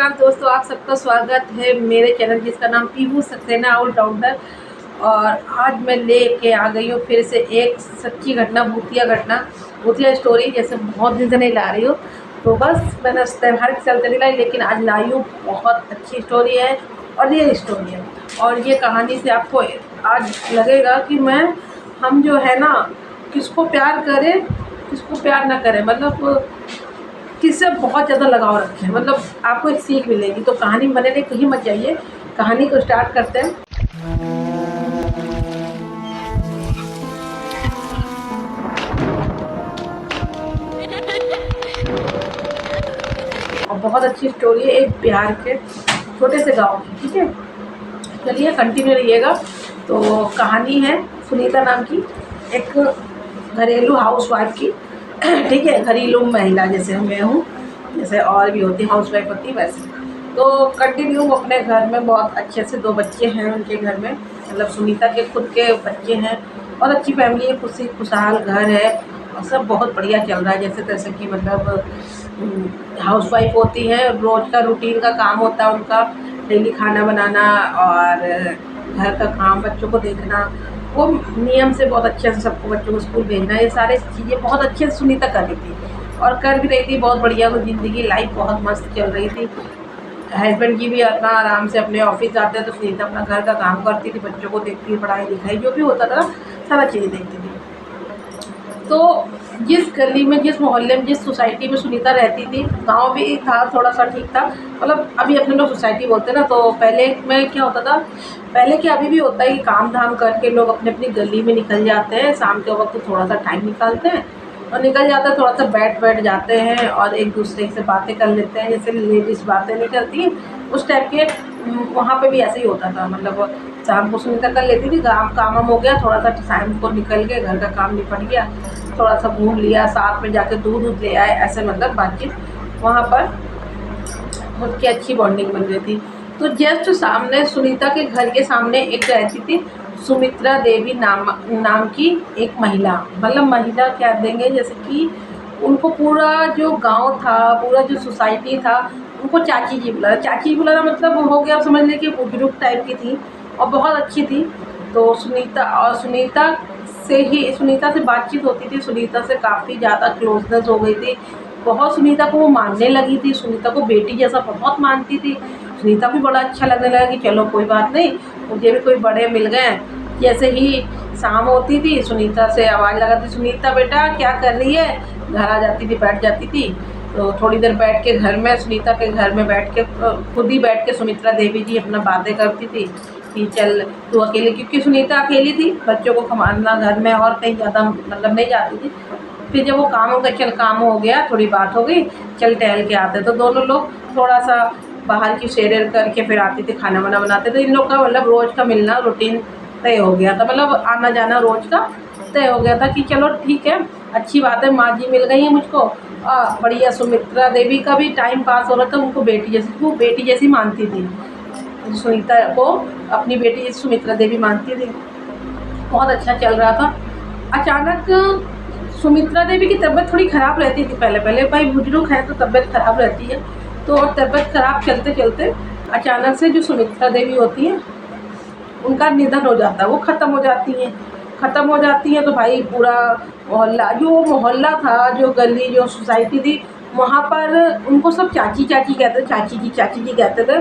नमस्कार दोस्तों, आप सबका स्वागत है मेरे चैनल जिसका नाम पीहू सक्सेना ऑलराउंडर। और आज मैं लेके आ गई हूँ फिर से एक सच्ची घटना, भूतिया स्टोरी। जैसे बहुत दिन से नहीं ला रही हूँ, तो बस मैंने त्यौहार के चलते नहीं लाई, लेकिन आज लाई हूँ। बहुत अच्छी स्टोरी है और रियल स्टोरी है। और ये कहानी से आपको आज लगेगा कि हम जो है ना, किसको प्यार करें किसको प्यार ना करें, मतलब किससे बहुत ज़्यादा लगाव रखें। मतलब आपको एक सीख मिलेगी। तो कहानी बनने कहीं मत जाइए, कहानी को स्टार्ट करते हैं। और बहुत अच्छी स्टोरी है एक बिहार के छोटे से गांव की। ठीक है, चलिए कंटिन्यू रहिएगा। तो कहानी है सुनीता नाम की, एक घरेलू हाउसवाइफ की। ठीक है, घरेलू महिला जैसे मैं हूँ, जैसे और भी होती हाउसवाइफ होती वैसे। तो कंटिन्यू अपने घर में बहुत अच्छे से 2 बच्चे हैं उनके घर में, मतलब सुनीता के खुद के बच्चे हैं। बहुत अच्छी फैमिली है, खुशी खुशहाल घर है और सब बहुत बढ़िया चल रहा है। जैसे तैसे कि मतलब हाउसवाइफ होती है, रोज़ का रूटीन का काम होता है उनका, डेली खाना बनाना और घर का काम, बच्चों को देखना, वो नियम से बहुत अच्छे से सबको बच्चों को स्कूल भेजना, ये सारे चीज़ें बहुत अच्छे से सुनीता कर रही थी और कर भी रही थी। बहुत बढ़िया वो ज़िंदगी लाइफ बहुत मस्त चल रही थी। हस्बैंड जी भी अपना आराम से अपने ऑफिस जाते हैं, तो सुनीता अपना घर का काम करती थी, बच्चों को देखती थी, पढ़ाई लिखाई जो भी होता था सारा चीज़ें देखती थी। तो जिस गली में, जिस मोहल्ले में, जिस सोसाइटी में सुनीता रहती थी, गांव भी था थोड़ा सा ठीक था, मतलब अभी अपने लोग सोसाइटी बोलते हैं ना। तो पहले में क्या होता था, पहले क्या अभी भी होता है कि काम धाम करके लोग अपनी अपनी गली में निकल जाते हैं, शाम के वक्त थोड़ा सा टाइम निकालते हैं और निकल जाते हैं, थोड़ा सा बैठ जाते हैं और एक दूसरे से बातें कर लेते हैं, जैसे लेडीज़ बातें नहीं करती हैं उस टाइप के। वहाँ पे भी ऐसे ही होता था, मतलब शाम को सुनीता कर लेती थी, काम हो गया, थोड़ा सा शाम को निकल के घर का काम निपट गया, थोड़ा सा घूम लिया, साथ में जाके दूध ले आए, ऐसे मतलब बातचीत वहाँ पर बहुत की अच्छी बॉन्डिंग बन गई थी। तो जस्ट सामने सुनीता के घर के सामने एक रहती थी सुमित्रा देवी नाम की एक महिला। मतलब महिला क्या देंगे, जैसे कि उनको पूरा जो गांव था, पूरा जो सोसाइटी था, उनको चाची जी बुलाना मतलब हो गया, आप समझ लें कि बुजुर्ग टाइप की थी और बहुत अच्छी थी। तो सुनीता से बातचीत होती थी, सुनीता से काफ़ी ज़्यादा क्लोजनेस हो गई थी। बहुत सुनीता को वो मानने लगी थी, सुनीता को बेटी जैसा बहुत मानती थी। सुनीता को भी बड़ा अच्छा लगने लगा कि चलो कोई बात नहीं, मुझे भी कोई बड़े मिल गए। जैसे ही शाम होती थी, सुनीता से आवाज़ लगाती, सुनीता बेटा क्या कर रही है। घर आ जाती थी, बैठ जाती थी। तो थोड़ी देर बैठ के घर में, सुनीता के घर में बैठ के खुद ही बैठ के सुमित्रा देवी जी अपना बातें करती थी कि चल तू अकेले, क्योंकि सुनीता अकेली थी, बच्चों को संभालना घर में, और कहीं ज़्यादा मतलब नहीं जाती थी। फिर जब वो काम हो गया, चल काम हो गया, थोड़ी बात हो गई, चल टहल के आते। तो दोनों लोग थोड़ा सा बाहर की सैर करके फिर आते थे, खाना वाना बनाते थे। इन लोग का मतलब रोज़ का मिलना रूटीन तय हो गया था, मतलब आना जाना रोज़ का तय हो गया था कि चलो ठीक है, अच्छी बात है, माँ जी मिल गई हैं मुझको। बढ़िया, सुमित्रा देवी का भी टाइम पास हो रहा था, उनको वो बेटी जैसी मानती थी, सुनीता को अपनी बेटी सुमित्रा देवी मानती थी। बहुत अच्छा चल रहा था। अचानक सुमित्रा देवी की तबीयत थोड़ी ख़राब रहती थी। पहले भाई बुजुर्ग है तो तबीयत ख़राब रहती है। तो तबीयत ख़राब चलते चलते अचानक से जो सुमित्रा देवी होती हैं उनका निधन हो जाता है, वो ख़त्म हो जाती हैं। तो भाई पूरा मोहल्ला था, जो गली, जो सोसाइटी थी, वहाँ पर उनको सब चाची चाची कहते थे, चाची जी कहते थे।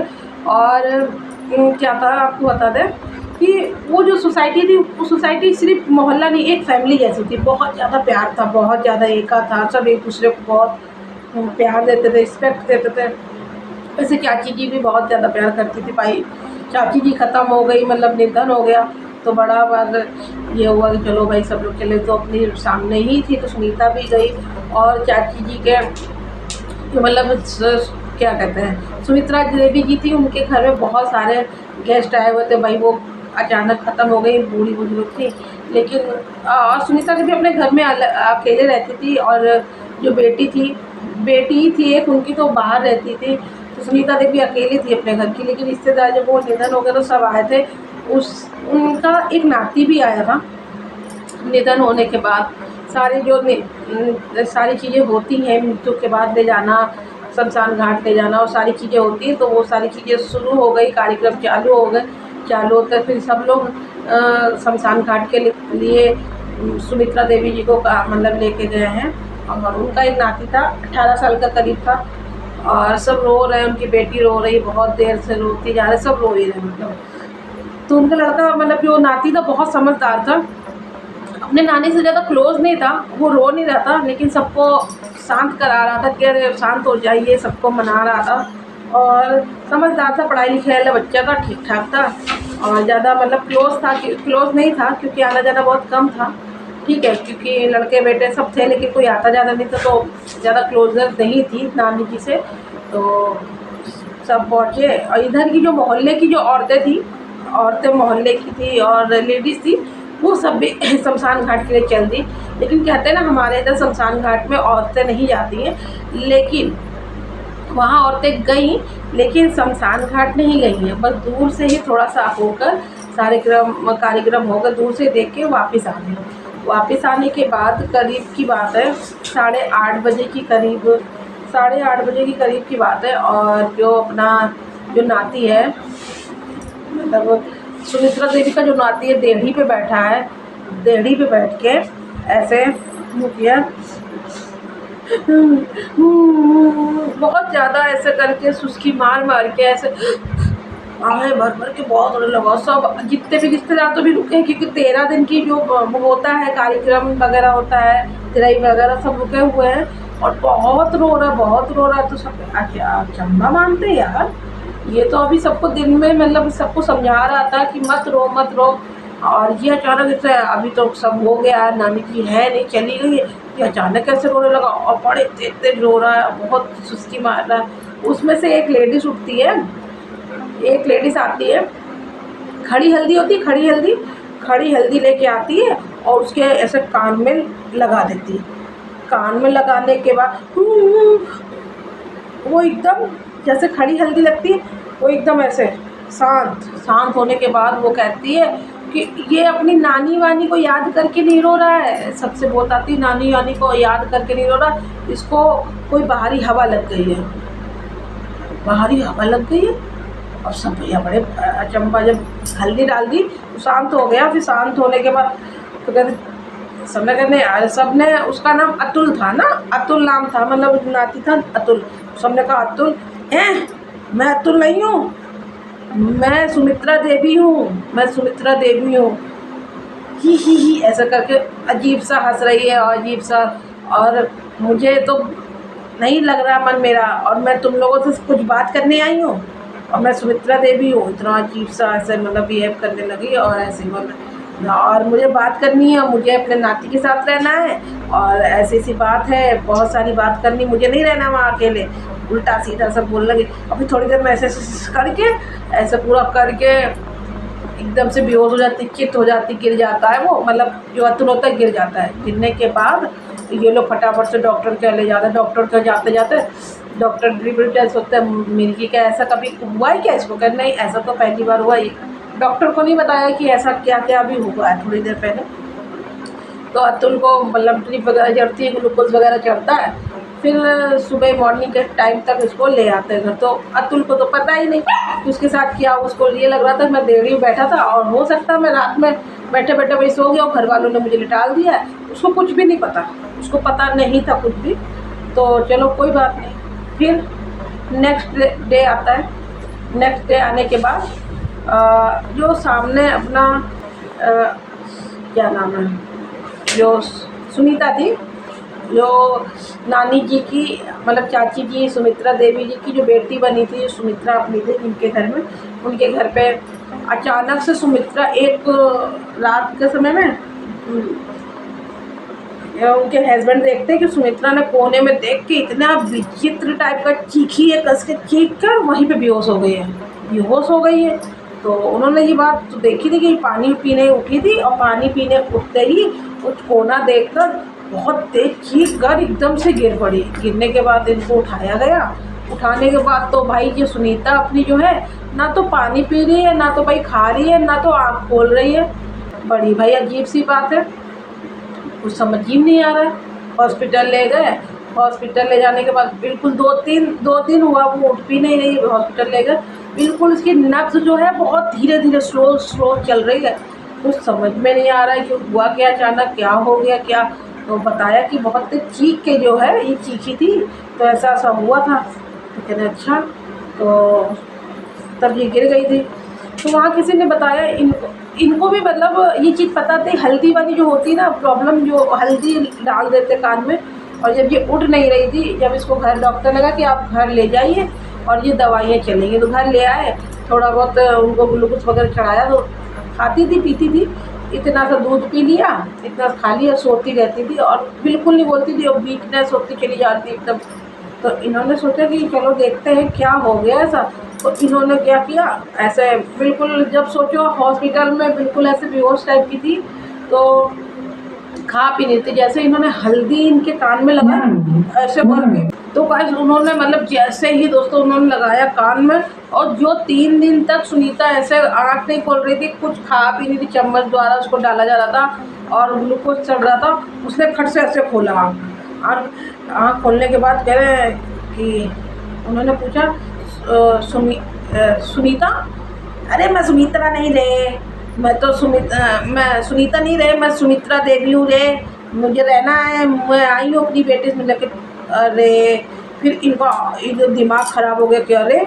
और क्या था आपको बता दें कि वो जो सोसाइटी थी, वो सोसाइटी सिर्फ मोहल्ला नहीं, एक फैमिली जैसी थी। बहुत ज़्यादा प्यार था, बहुत ज़्यादा एका था, सब एक दूसरे को बहुत प्यार देते थे, रिस्पेक्ट देते थे। वैसे चाची जी भी बहुत ज़्यादा प्यार करती थी। भाई चाची जी ख़त्म हो गई, मतलब निधन हो गया, तो बड़ा बार ये हुआ कि चलो भाई सब लोग चले। तो अपनी सामने ही थी, तो सुनीता भी गई। और चाची जी के मतलब क्या कहते हैं, सुमित्रा देवी जी थी, उनके घर में बहुत सारे गेस्ट आए हुए थे। भाई वो अचानक ख़त्म हो गई, बूढ़ी बुजुर्ग थी। लेकिन सुनीता देवी अपने घर में अकेले रहती थी। और जो बेटी थी एक उनकी, तो बाहर रहती थी। तो सुनीता देवी अकेली थी अपने घर की। लेकिन रिश्तेदार जब वो निधन हो गया तो सब आए थे। उनका एक नाती भी आया था निधन होने के बाद। सारी चीज़ें होती हैं मृत्यु के बाद ले जाना, शमशान घाट ले जाना और सारी चीज़ें होती हैं। तो वो सारी चीज़ें शुरू हो गई, कार्यक्रम चालू हो गए। चालू होते फिर सब लोग शमशान घाट के लिए सुमित्रा देवी जी को मतलब लेके गए हैं। और उनका एक नाती था, 18 साल का करीब था, और सब रो रहे हैं। उनकी बेटी रो रही, बहुत देर से रोती जा रहे, सब रो ही रहे मतलब। तो उनका लड़का मतलब जो नाती था बहुत समझदार था, अपने नानी से ज़्यादा क्लोज नहीं था, वो रो नहीं रहा था लेकिन सबको शांत करा रहा था कि अरे शांत हो जाइए, सबको मना रहा था। और समझदार था, पढ़ाई लिखाई वाला बच्चा था, ठीक ठाक था, और ज़्यादा मतलब क्लोज नहीं था क्योंकि आना जाना बहुत कम था। ठीक है, क्योंकि लड़के बेटे सब थे लेकिन कोई आता जाता नहीं था, तो ज़्यादा क्लोजनेस नहीं थी नानी जी से। तो सब पहुँचे, और इधर की जो मोहल्ले की जो औरतें थी, औरतें मोहल्ले की थी और लेडीज़ थी, वो सब भी शमशान घाट के लिए चल दी। लेकिन कहते हैं ना, हमारे इधर शमशान घाट में औरतें नहीं जाती हैं, लेकिन वहाँ औरतें गईं, लेकिन शमशान घाट नहीं गई हैं, बस दूर से ही थोड़ा सा होकर सारे कार्यक्रम होकर दूर से देख के वापस आ गए। वापस आने के बाद करीब की बात है 8:30 बजे की करीब, 8:30 बजे की करीब की बात है। और जो अपना जो नाती है, मतलब सुमित्रा देवी का जो नाती है, देहड़ी पे बैठा है, देहड़ी पे बैठ के ऐसे मुँह किया, बहुत ज़्यादा ऐसे करके सुस्की मार मार के ऐसे आहें भर भर के बहुत रोने लगा। सब जितने भी रिश्तेदार तो भी रुके, क्योंकि 13 दिन की जो वो होता है कार्यक्रम वगैरह होता है, तिरई वगैरह सब रुके हुए हैं, और बहुत रो रहा है, बहुत रो रहा है। तो सब क्या चंबा मानते हैं यार, ये तो अभी सबको दिन में मतलब सबको समझा रहा था कि मत रो मत रो, और ये अचानक से अभी तो सब हो गया, नानी जी है नहीं, चली गई, ये अचानक कैसे रोने लगा और बड़े तेज तेज रो रहा है, बहुत सुस्ती मार रहा है। उसमें से एक लेडीज़ उठती है, एक लेडीज़ आती है, खड़ी हल्दी होती है, खड़ी हल्दी लेके आती है और उसके ऐसे कान में लगा देती है। कान में लगाने के बाद वो एकदम जैसे खड़ी हल्दी लगती है, वो एकदम ऐसे शांत होने के बाद वो कहती है कि ये अपनी नानी वानी को याद करके नहीं रो रहा है, सबसे बताती नानी वानी को याद करके नहीं रो रहा, इसको कोई बाहरी हवा लग गई है, बाहरी हवा लग गई है। और सब भैया बड़े अचंभा, जब हल्दी डाल दी तो शांत हो गया। फिर शांत होने के बाद तो कहते सबने उसका नाम अतुल था ना, अतुल नाम था, मतलब नाती था अतुल। सबने कहा अतुल, मैं अतुल नहीं हूँ, मैं सुमित्रा देवी हूँ, मैं सुमित्रा देवी हूँ, ही ऐसा करके अजीब सा हंस रही है, और अजीब सा, और मुझे तो नहीं लग रहा मन मेरा, और मैं तुम लोगों से कुछ बात करने आई हूँ, और मैं सुमित्रा देवी हूँ। इतना अजीब सा ऐसे मतलब बिहेव करने लगी, और ऐसे और मुझे बात करनी है, मुझे अपने नाती के साथ रहना है, और ऐसी सी बात है, बहुत सारी बात करनी, मुझे नहीं रहना वहाँ अकेले। उल्टा सीधा सब बोलने लगे। अभी थोड़ी देर में ऐसे करके ऐसे पूरा करके एकदम से बेहोश हो जाती, चित हो जाती, गिर जाता है वो, मतलब जो अतुल होता है गिर जाता है। गिरने के बाद ये लोग फटाफट से डॉक्टर के ले जाते हैं। डॉक्टर के जाते जाते डॉक्टर ड्रिबल टेस्ट होता है, मिर्गी का ऐसा कभी हुआ है क्या इसको? कहना नहीं, ऐसा तो पहली बार हुआ ही। डॉक्टर को नहीं बताया कि ऐसा क्या क्या भी हुआ है थोड़ी देर पहले। तो अतुल को मतलब ड्रिप वगैरह चढ़ती है, ग्लूकोज वगैरह चढ़ता है, फिर सुबह मॉर्निंग के टाइम तक इसको ले आते हैं घर। तो अतुल को तो पता ही नहीं कि उसके साथ क्या, उसको ये लग रहा था मैं देरी में बैठा था, और हो सकता है मैं रात में बैठे बैठे वही सो गया, घर वालों ने मुझे लिटाल दिया। उसको कुछ भी नहीं पता, उसको पता नहीं था कुछ भी। तो चलो कोई बात नहीं। फिर नेक्स्ट डे आता है। नेक्स्ट डे आने के बाद जो सामने अपना क्या नाम है, जो सुनीता थी, जो नानी जी की मतलब चाची जी सुमित्रा देवी जी की जो बेटी बनी थी, सुमित्रा अपनी थी उनके घर में, उनके घर पे अचानक से सुमित्रा एक रात के समय में उनके हस्बैंड देखते हैं कि सुमित्रा ने कोने में देख के इतना विचित्र टाइप का चीखी है, कस के चीख कर वहीं पे बेहोश हो गई है। तो उन्होंने ये बात तो देखी थी कि पानी पीने उठी थी, और पानी पीने उठते ही कुछ कोना देखकर बहुत तेज चीख कर एकदम से गिर पड़ी। गिरने के बाद इनको उठाया गया। उठाने के बाद तो भाई ये सुनीता अपनी जो है, ना तो पानी पी रही है, ना तो भाई खा रही है, ना तो आँख खोल रही है। बड़ी भाई अजीब सी बात है, कुछ समझ ही नहीं आ रहा है। हॉस्पिटल ले गए, हॉस्पिटल ले जाने के बाद बिल्कुल 2 दिन हुआ वो उठ भी नहीं रही, हॉस्पिटल ले गए। बिल्कुल उसकी नब्ज़ जो है बहुत धीरे-धीरे स्लो चल रही है। कुछ समझ में नहीं आ रहा है कि हुआ क्या, अचानक क्या हो गया क्या? तो बताया कि बहुत चीख के जो है ये चीखी थी, तो ऐसा-ऐसा हुआ था। तो कहते अच्छा, तो तब ये गिर गई थी। तो वहाँ किसी ने बताया इनको भी मतलब ये चीज़ पता थी, हल्दी वाली जो होती है ना प्रॉब्लम, जो हल्दी डाल देते कान में, और जब ये उठ नहीं रही थी, जब इसको घर डॉक्टर लगा कि आप घर ले जाइए और ये दवाइयाँ चलेंगी, तो घर ले आए। थोड़ा बहुत उनको ग्लूकोज वगैरह चढ़ाया, तो खाती थी पीती थी, इतना सा दूध पी लिया, इतना खा लिया, सोती रहती थी और बिल्कुल नहीं बोलती थी, और वीकनेस होती चली जाती एकदम। तो इन्होंने सोचा कि चलो देखते हैं क्या हो गया ऐसा। तो इन्होंने क्या किया, ऐसे बिल्कुल जब सोचो हॉस्पिटल में बिल्कुल ऐसे बेहोश टाइप की थी, तो खा पी नहीं थी। जैसे इन्होंने हल्दी इनके कान में लगाया ऐसे करके, तो गाइस उन्होंने मतलब जैसे ही दोस्तों उन्होंने लगाया कान में, और जो 3 दिन तक सुनीता ऐसे आँख नहीं खोल रही थी, कुछ खा पी नहीं थी, चम्मच द्वारा उसको डाला जा रहा था और ग्लूकोज चढ़ रहा था, उसने फट से ऐसे खोला आँख। और आँख खोलने के बाद कह रहे हैं कि उन्होंने पूछा सुनीता, अरे मैं सुमित्रा नहीं रे, मैं सुनीता नहीं रे, मैं सुमित्रा देवी हूँ रे, मुझे रहना है, मैं आई हूँ अपनी बेटी से मिलने के। अरे फिर इनका इधर दिमाग ख़राब हो गया कि अरे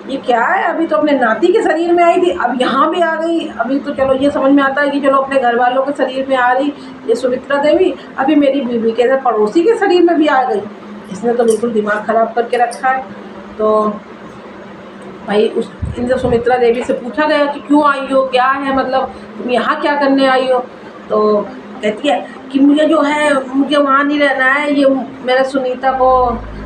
ये क्या है, अभी तो अपने नाती के शरीर में आई थी, अब यहाँ भी आ गई। अभी तो चलो ये समझ में आता है कि चलो अपने घर वालों के शरीर में आ रही ये सुमित्रा देवी, अभी मेरी बीवी के पड़ोसी के शरीर में भी आ गई। इसने तो बिल्कुल दिमाग ख़राब करके रखा है। तो भाई इनसे सुमित्रा देवी से पूछा गया कि क्यों आई हो, क्या है, मतलब तुम यहाँ क्या करने आई हो? तो कहती है कि मुझे जो है मुझे वहाँ नहीं रहना है, ये मैंने सुनीता को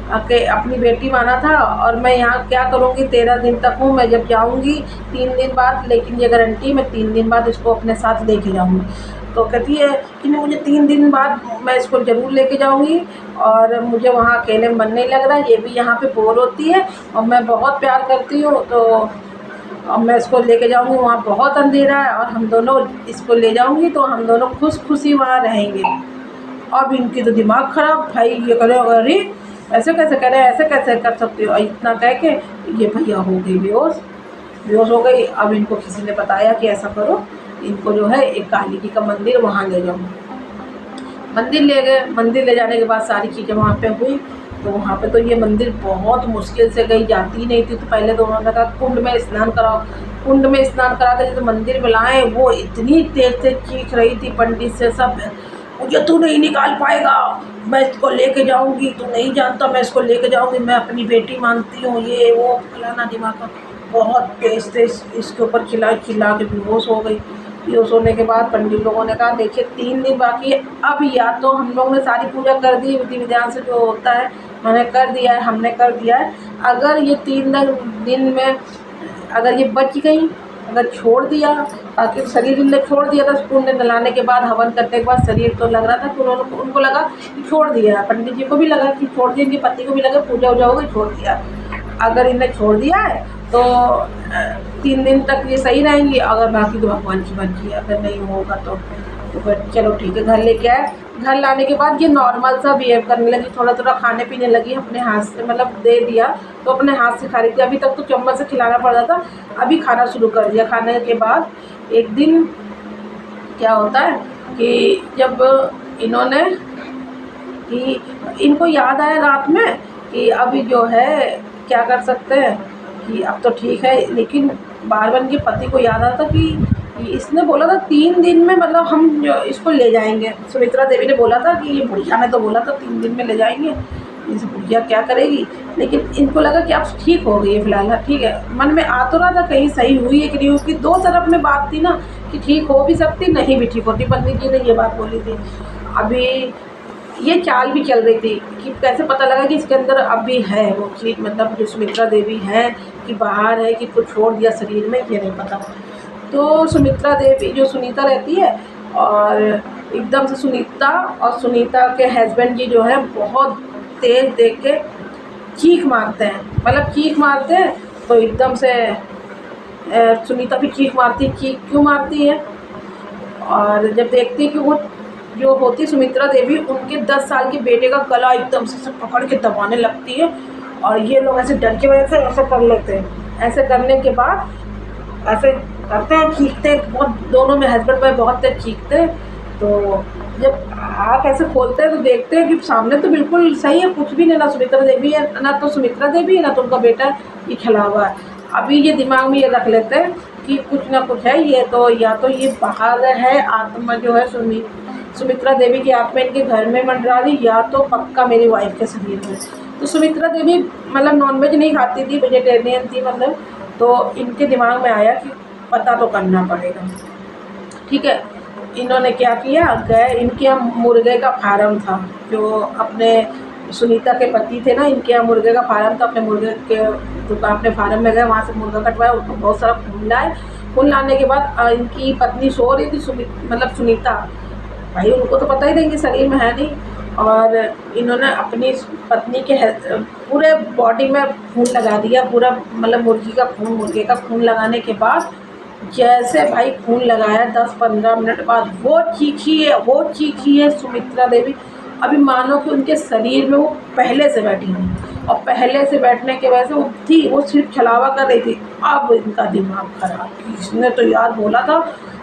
अपनी बेटी माना था और मैं यहाँ क्या करूँगी, 13 दिन तक हूँ, मैं जब जाऊँगी 3 दिन बाद, लेकिन ये गारंटी मैं 3 दिन बाद इसको अपने साथ लेके जाऊँगी। तो कहती है कि नहीं, मुझे 3 दिन बाद मैं इसको ज़रूर लेके जाऊँगी और मुझे वहाँ अकेले मन नहीं लग रहा है, ये भी यहाँ पे बोर होती है और मैं बहुत प्यार करती हूँ, तो अब मैं इसको लेके जाऊँगी, वहाँ बहुत अंधेरा है और हम दोनों इसको ले जाऊँगी तो हम दोनों खुशी वहाँ रहेंगे। अब इनकी तो दिमाग ख़राब, भाई ये करे अरे ऐसे कैसे करे, ऐसे कैसे कर सकते हो, इतना कह के ये भैया हो गई बेहोश हो गई। अब इनको किसी ने बताया कि ऐसा करो, इनको जो है एक काली जी का मंदिर वहाँ ले जाओ। मंदिर ले गए, मंदिर ले जाने के बाद सारी चीज़ें वहाँ पे हुई। तो वहाँ पे तो ये मंदिर बहुत मुश्किल से गई, जाती ही नहीं थी। तो पहले तो उन्होंने कहा कुंड में स्नान कराओ, कुंड में स्नान करा के जब मंदिर में लाए, वो इतनी तेज से चीख रही थी पंडित से सब, मुझे तू नहीं निकाल पाएगा, मैं इसको लेके जाऊँगी, तू नहीं जानता, मैं इसको लेके जाऊँगी, मैं अपनी बेटी मानती हूँ, ये वो फलाना दिमाग। बहुत तेज तेज इसके ऊपर चिल्ला के बेहोश हो गई। बेहोश होने के बाद पंडित लोगों ने कहा देखिए 3 दिन बाकी है, अब या तो हम लोगों ने सारी पूजा कर दी, विधि विधान से जो होता है मैंने कर दिया है, हमने कर दिया है, अगर ये 3 दिन में अगर ये बच गई, अगर छोड़ दिया, बाकी शरीर ने छोड़ दिया था, कुंड नहलाने के बाद हवन करने के बाद शरीर तो लग रहा था कि उनको लगा कि छोड़ दिया, पंडित जी को भी लगा कि छोड़ दिया, इनके पति को भी लगा पूजा वूजा हो गई, छोड़ दिया। अगर इन्हें छोड़ दिया है तो 3 दिन तक ये सही रहेंगी, अगर बाकी तो भगवान की मर्जी है, अगर नहीं होगा तो फिर चलो ठीक है। घर लेके आए, घर लाने के बाद ये नॉर्मल सा बिहेव करने लगी, थोड़ा थोड़ा खाने पीने लगी, अपने हाथ से मतलब दे दिया तो अपने हाथ से खा रही थी। अभी तक तो चम्मच से खिलाना पड़ रहा था, अभी खाना शुरू कर दिया। खाने के बाद एक दिन क्या होता है कि जब इन्होंने कि इनको याद आया रात में कि अभी जो है क्या कर सकते हैं कि अब तो ठीक है, लेकिन बार बार इनके पति को याद आता कि इसने बोला था 3 दिन में मतलब हम जो इसको ले जाएंगे। सुमित्रा देवी ने बोला था कि ये बुढ़िया ने तो बोला था 3 दिन में ले जाएंगे, इस बुढ़िया क्या करेगी। लेकिन इनको लगा कि अब ठीक हो गई है फिलहाल, ठीक है। मन में आ तो रहा था कहीं सही हुई है कि नहीं हुई, दो तरफ में बात थी ना कि ठीक हो भी सकती, नहीं भी ठीक होती। पंडित जी ने ये बात बोली थी। अभी ये चाल भी चल रही थी कि कैसे पता लगा कि इसके अंदर अब भी है वो चीज़, मतलब जो सुमित्रा देवी है कि बाहर है कि कुछ छोड़ दिया शरीर में, ये नहीं पता। तो सुमित्रा देवी जो सुनीता रहती है और एकदम से सुनीता और सुनीता के हस्बैंड जी जो है बहुत तेज देख के चीख मारते हैं, मतलब चीख मारते हैं तो एकदम से सुनीता भी चीख मारती है। चीख क्यों मारती है, और जब देखती है कि वो जो होती सुमित्रा देवी, उनके 10 साल के बेटे का गला एकदम से पकड़ के दबाने लगती है, और ये लोग ऐसे डर की वजह से ऐसे कर लेते हैं। ऐसे करने के बाद ऐसे करते हैं, चीखते हैं बहुत, दोनों में हस्बैंड वाइफ बहुत तेज चीखते हैं। तो जब आँख ऐसे खोलते हैं तो देखते हैं कि सामने तो बिल्कुल सही है, कुछ भी नहीं, ना सुमित्रा देवी है, ना तो सुमित्रा देवी है, ना तो उनका बेटा ये खिला हुआ है। अभी ये दिमाग में ये रख लेते हैं कि कुछ ना कुछ है, ये तो या तो ये बाहर है, आत्मा जो है सुमित्रा देवी की आत्मा इनके घर में मंडरा रही, या तो पक्का मेरी वाइफ के शरीर में। तो सुमित्रा देवी मतलब नॉनवेज नहीं खाती थी, वेजिटेरियन थी मतलब। तो इनके दिमाग में आया कि पता तो करना पड़ेगा। ठीक है, इन्होंने क्या किया, गए, इनके यहाँ मुर्गे का फार्म था, जो अपने सुनीता के पति थे ना, इनके यहाँ मुर्गे का फार्म था, अपने मुर्गे के दुकान, अपने फार्म में गए, वहाँ से मुर्गा कटवाया, उसको बहुत सारा खून लाए। खून लाने के बाद इनकी पत्नी सो रही थी, मतलब सुनीता, भाई उनको तो पता ही नहीं कि शरीर में है नहीं, और इन्होंने अपनी पत्नी के पूरे बॉडी में खून लगा दिया, पूरा मतलब मुर्गे का खून लगाने के बाद जैसे भाई खून लगाया 10-15 मिनट बाद वो चीखी है सुमित्रा देवी। अभी मानो कि उनके शरीर में वो पहले से बैठी थी, और पहले से बैठने की वजह से वो सिर्फ छलावा कर रही थी। अब इनका दिमाग खराब, इसने तो यार बोला था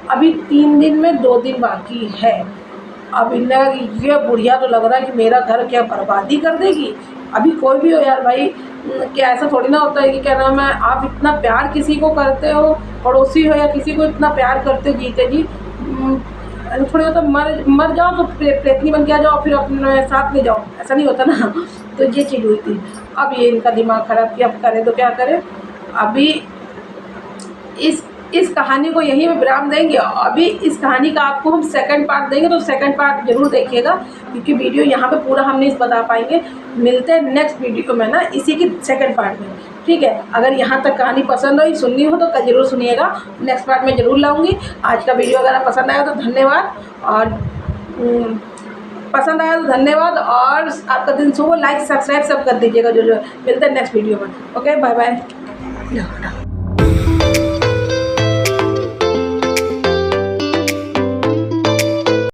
अभी 3 दिन में 2 दिन बाकी है। अब इन्हें ये बुढ़िया तो लग रहा है कि मेरा घर क्या बर्बादी कर देगी। अभी कोई भी हो यार भाई, क्या ऐसा थोड़ी ना होता है कि क्या नाम है, आप इतना प्यार किसी को करते हो, पड़ोसी हो या किसी को इतना प्यार करते हो जीते जी, थोड़ी होता मर जाओ तो प्रेतनी बन के आ जाओ, फिर अपने साथ ले जाओ, ऐसा नहीं होता ना। तो ये चीज़ हुई थी। अब ये इनका दिमाग ख़राब किया, अब करें तो क्या करें। अभी इस कहानी को यहीं पे विराम देंगे। अभी इस कहानी का आपको हम सेकंड पार्ट देंगे, तो सेकंड पार्ट जरूर देखिएगा, क्योंकि वीडियो यहाँ पे पूरा हम नहीं बता पाएंगे। मिलते हैं नेक्स्ट वीडियो में ना, इसी की सेकंड पार्ट में। ठीक है, अगर यहाँ तक कहानी पसंद आई, सुननी हो तो कल जरूर सुनिएगा, नेक्स्ट पार्ट में ज़रूर लाऊंगी। आज का वीडियो अगर पसंद आया तो धन्यवाद, और पसंद आया तो धन्यवाद, और आपका दिन शुभ हो। लाइक सब्सक्राइब सब कर दीजिएगा जो मिलते हैं नेक्स्ट वीडियो में। Okay, bye bye.